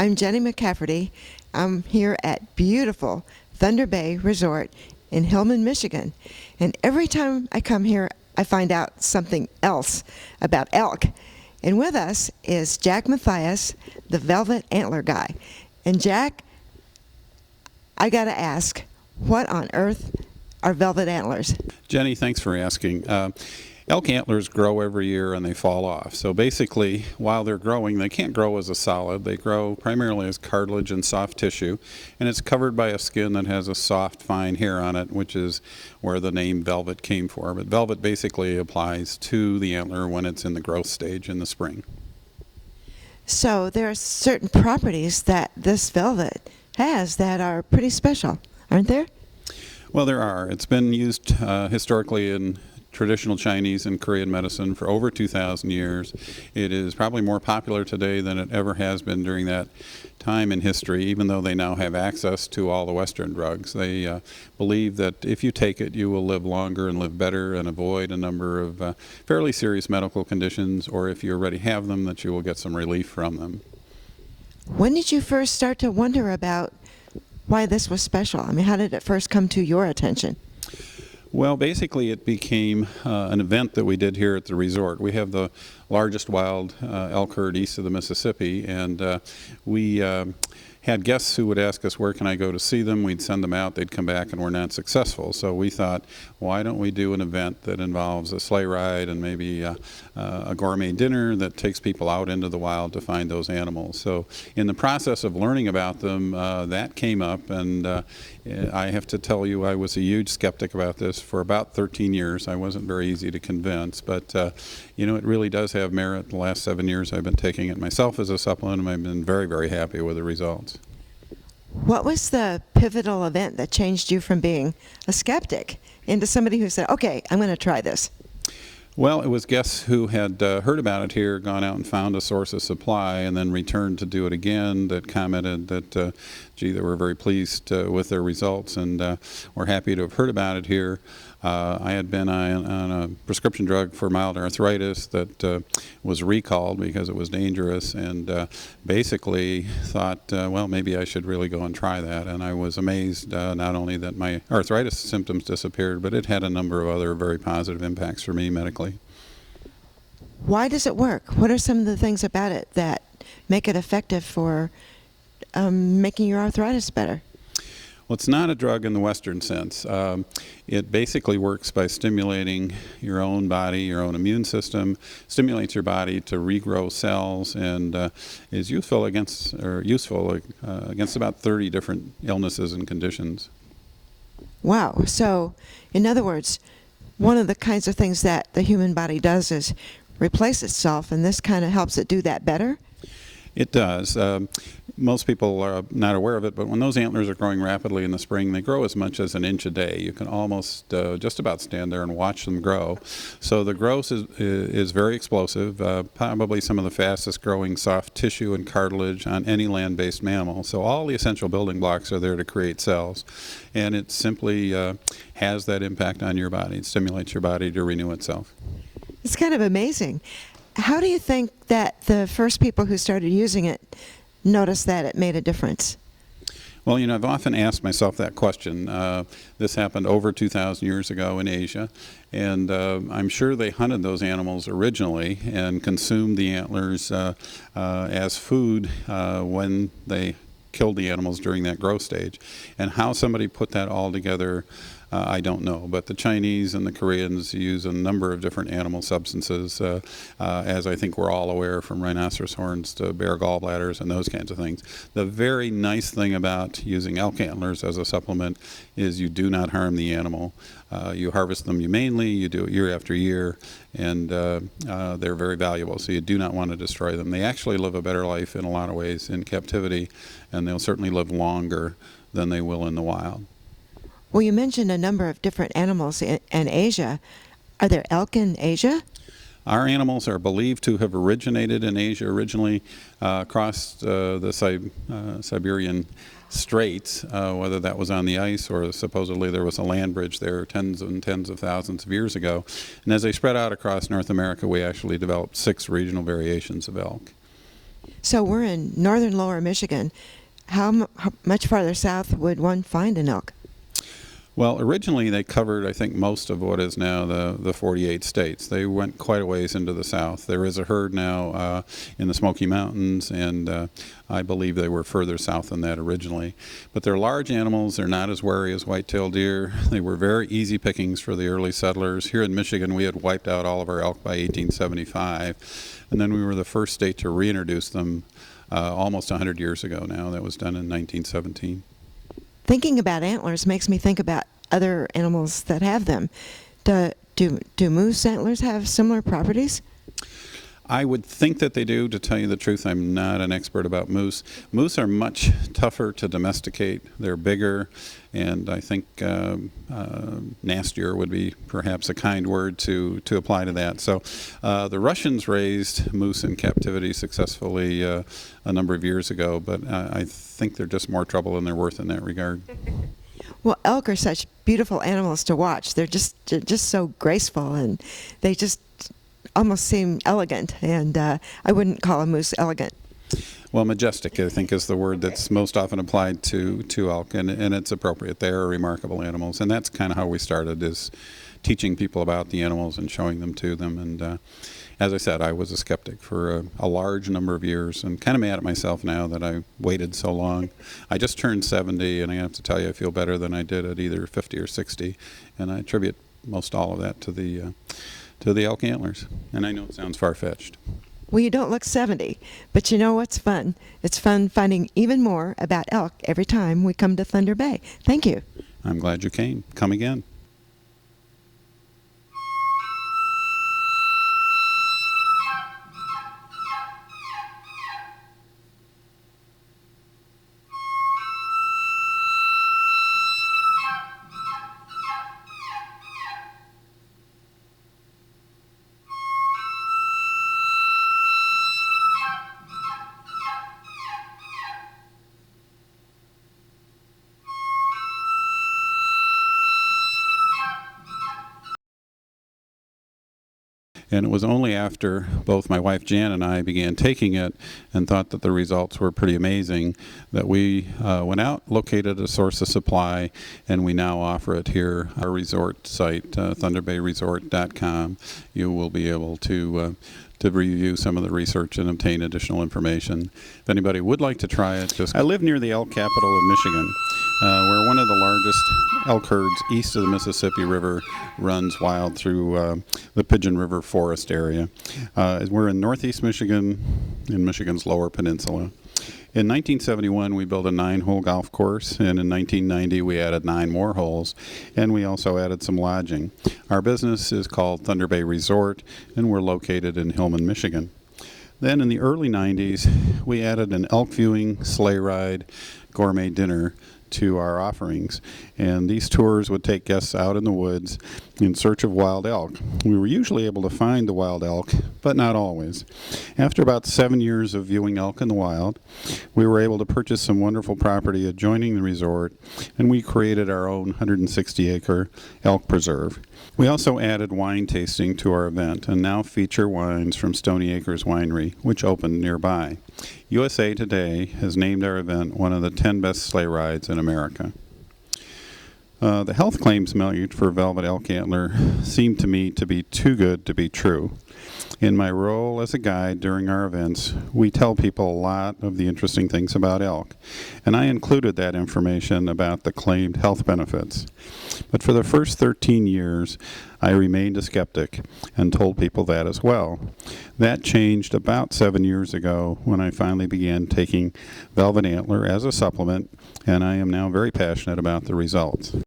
I'm Jenny McCafferty. I'm here at beautiful Thunder Bay Resort in Hillman, Michigan. And every time I come here, I find out something else about elk. And with us is Jack Matthias, the Velvet Antler Guy. And Jack, I got to ask, what on earth are velvet antlers? Jenny, thanks for asking. Elk antlers grow every year and they fall off. So basically, while they're growing, they can't grow as a solid. They grow primarily as cartilage and soft tissue, and it's covered by a skin that has a soft, fine hair on it, which is where the name velvet came for. But velvet basically applies to the antler when it's in the growth stage in the spring. So there are certain properties that this velvet has that are pretty special, aren't there? Well, there are. It's been used historically in traditional Chinese and Korean medicine for over 2,000 years. It is probably more popular today than it ever has been during that time in history, even though they now have access to all the Western drugs. They believe that if you take it, you will live longer and live better and avoid a number of fairly serious medical conditions, or if you already have them, that you will get some relief from them. When did you first start to wonder about why this was special? I mean, how did it first come to your attention? Well, basically it became an event that we did here at the resort. We have the largest wild elk herd east of the Mississippi, and we had guests who would ask us, where can I go to see them? We'd send them out, they'd come back, and we're not successful. So we thought, why don't we do an event that involves a sleigh ride and maybe a gourmet dinner that takes people out into the wild to find those animals. So in the process of learning about them, that came up, and I have to tell you, I was a huge skeptic about this for about 13 years. I wasn't very easy to convince, but you know, it really does have merit. The last 7 years I've been taking it myself as a supplement, and I've been very, very happy with the results. What was the pivotal event that changed you from being a skeptic into somebody who said, okay, I'm going to try this? Well, it was guests who had heard about it here, gone out and found a source of supply, and then returned to do it again, that commented that, gee, they were very pleased with their results, and were happy to have heard about it here. I had been on a prescription drug for mild arthritis that was recalled because it was dangerous, and basically thought, well, maybe I should really go and try that. And I was amazed not only that my arthritis symptoms disappeared, but it had a number of other very positive impacts for me medically. Why does it work? What are some of the things about it that make it effective for making your arthritis better? Well, it's not a drug in the Western sense. It basically works by stimulating your own body, your own immune system, stimulates your body to regrow cells, and is useful against about 30 different illnesses and conditions. Wow. So, in other words, one of the kinds of things that the human body does is replace itself, and this kind of helps it do that better? It does. Most people are not aware of it, but when those antlers are growing rapidly in the spring, they grow as much as an inch a day. You can almost just about stand there and watch them grow. So the growth is very explosive, probably some of the fastest growing soft tissue and cartilage on any land-based mammal. So all the essential building blocks are there to create cells, and it simply has that impact on your body. It stimulates your body to renew itself. It's kind of amazing. How do you think that the first people who started using it noticed that it made a difference? Well, you know, I've often asked myself that question. This happened over 2,000 years ago in Asia, and I'm sure they hunted those animals originally and consumed the antlers as food when they killed the animals during that growth stage. And how somebody put that all together, I don't know, but the Chinese and the Koreans use a number of different animal substances, as I think we're all aware, from rhinoceros horns to bear gallbladders and those kinds of things. The very nice thing about using elk antlers as a supplement is you do not harm the animal. You harvest them humanely, you do it year after year, and they're very valuable, so you do not want to destroy them. They actually live a better life in a lot of ways in captivity, and they'll certainly live longer than they will in the wild. Well, you mentioned a number of different animals in Asia. Are there elk in Asia? Our animals are believed to have originated in Asia, originally crossed the Siberian Straits, whether that was on the ice or supposedly there was a land bridge there tens and tens of thousands of years ago. And as they spread out across North America, we actually developed 6 regional variations of elk. So we're in northern lower Michigan. How much farther south would one find an elk? Well, originally they covered, I think, most of what is now the 48 states. They went quite a ways into the south. There is a herd now in the Smoky Mountains, and I believe they were further south than that originally. But they're large animals. They're not as wary as white-tailed deer. They were very easy pickings for the early settlers. Here in Michigan, we had wiped out all of our elk by 1875, and then we were the first state to reintroduce them almost 100 years ago now. That was done in 1917. Thinking about antlers makes me think about other animals that have them. Do moose antlers have similar properties? I would think that they do. To tell you the truth, I'm not an expert about moose. Moose are much tougher to domesticate. They're bigger, and I think nastier would be perhaps a kind word to apply to that. So the Russians raised moose in captivity successfully a number of years ago, but I think they're just more trouble than they're worth in that regard. Well, elk are such beautiful animals to watch. They're just so graceful, and they just almost seem elegant, and I wouldn't call a moose elegant. Well, majestic, I think, is the word that's most often applied to elk, and it's appropriate. They are remarkable animals, and that's kind of how we started, is teaching people about the animals and showing them to them. And as I said, I was a skeptic for a large number of years, and kind of mad at myself now that I waited so long. I just turned 70, and I have to tell you, I feel better than I did at either 50 or 60, and I attribute most all of that to the elk antlers. And I know it sounds far-fetched. Well, you don't look 70, but you know what's fun? It's fun finding even more about elk every time we come to Thunder Bay. Thank you. I'm glad you came. Come again. And it was only after both my wife Jan and I began taking it and thought that the results were pretty amazing that we went out, located a source of supply, and we now offer it here. Our resort site, thunderbayresort.com. You will be able to review some of the research and obtain additional information. If anybody would like to try it, I live near the elk capital of Michigan, where one of the largest elk herds east of the Mississippi River runs wild through the Pigeon River Forest area. We're in northeast Michigan, in Michigan's Lower Peninsula. In 1971, we built a 9-hole golf course, and in 1990, we added 9 more holes, and we also added some lodging. Our business is called Thunder Bay Resort, and we're located in Hillman, Michigan. Then in the early 90s, we added an elk viewing, sleigh ride, gourmet dinner to our offerings, and these tours would take guests out in the woods in search of wild elk. We were usually able to find the wild elk, but not always. After about 7 years of viewing elk in the wild, we were able to purchase some wonderful property adjoining the resort, and we created our own 160-acre elk preserve. We also added wine tasting to our event and now feature wines from Stony Acres Winery, which opened nearby. USA Today has named our event one of the 10 best sleigh rides in America. The health claims made for Velvet Elk Antler seem to me to be too good to be true. In my role as a guide during our events, we tell people a lot of the interesting things about elk, and I included that information about the claimed health benefits. But for the first 13 years, I remained a skeptic and told people that as well. That changed about 7 years ago when I finally began taking Velvet Antler as a supplement, and I am now very passionate about the results.